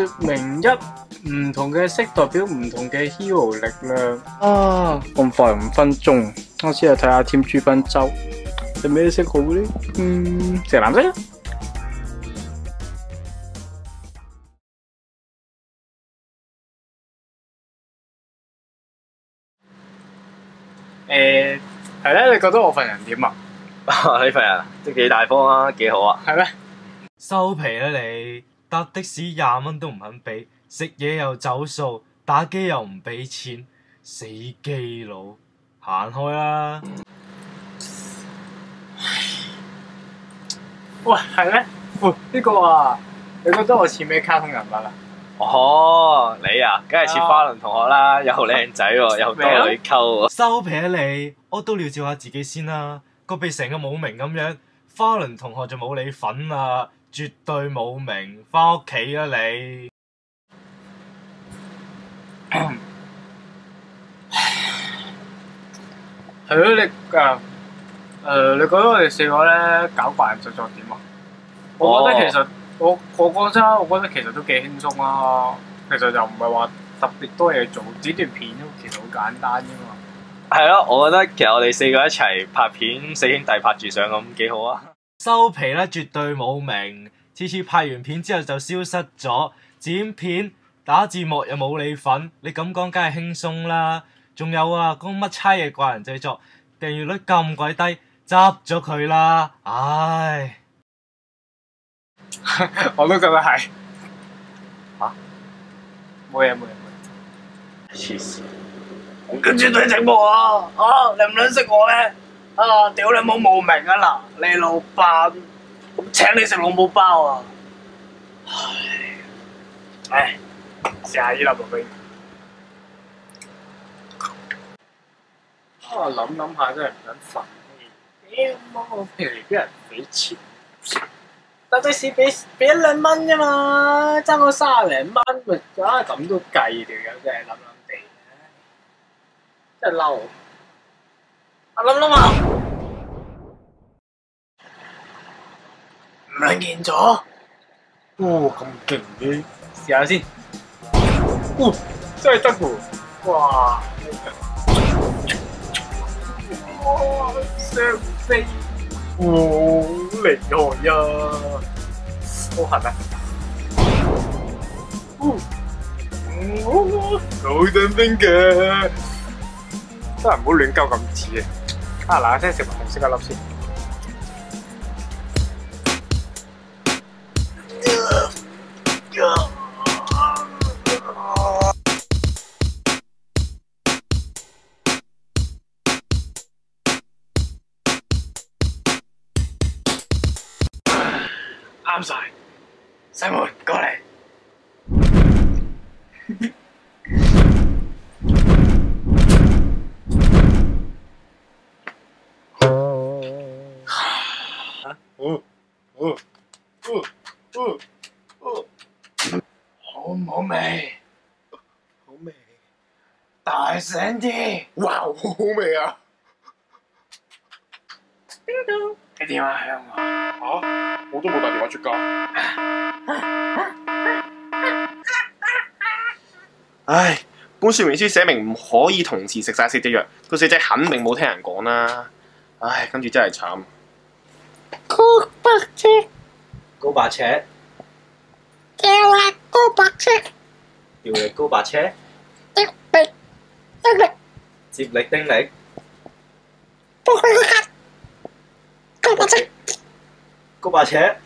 說明一，唔同嘅色代表唔同嘅 hero 力量。啊，咁快5分鐘，我先去睇下 Team 珠賓州係咩色好呢？食藍色。係咧，你覺得我份人點啊？呢份人都幾大方啊，幾好啊。係咩？收皮啦你！搭的士20蚊都唔肯俾，食嘢又走數，打機又唔俾錢，死基佬，行開啦！喂，係咩？喂，呢個啊，你覺得我似咩卡通人物啊？哦，你啊，梗係似花輪同學啦，又靚仔喎，又多女溝喎。收皮啊你！我都了照下自己先啦，個鼻成個冇名咁樣，花輪同學就冇你份啊，絕對冇名，返屋企啦你！係咯，你你覺得我哋4個咧搞怪人製作點啊？我覺得其實我講真，我覺得其實都幾輕鬆啦。其實又唔係話特別多嘢做，剪段片都其實好簡單啫嘛。係咯，我覺得其實我哋4個一齊拍片，四兄弟拍住相咁幾好啊。收皮啦，絕對冇名，次次拍完片之後就消失咗，剪片打字幕又冇你份，你咁講梗係輕鬆啦。仲有啊，嗰乜差嘢怪人製作，訂閱率咁鬼低，執咗佢啦，唉。我都覺得係。嚇？冇嘢。黐線！我跟住睇直播啊！你唔撚識我咩？屌你冇冒名啊嗱！你老闆，咁請你食老母包啊！唉，試下呢粒寶貝。諗下真係唔撚煩。我平時俾人俾錢，搭的士俾1、2蚊啫嘛，爭我30零蚊，咪咁都計條友真係諗地，真係嬲。我諗下，唔撚見咗？咁勁嘅，試下先。真係得喎！哇！雙飛，好厲害啊！好痕啊！好等兵嘅，真係唔好亂鳩咁似啊！嗱聲食埋紅色一粒先。啱晒，細妹過嚟。好唔好味？好味。大聲啲！哇，好好味啊！你電話響啊？我都冇打電話出街。唉，本說明書寫明唔可以同時食晒4隻藥，個4隻肯定冇聽人講啦。唉，跟住真係慘。高百尺，高8尺，叫力高百尺，調力高8尺，一力，接力丁力，高百尺，高8尺。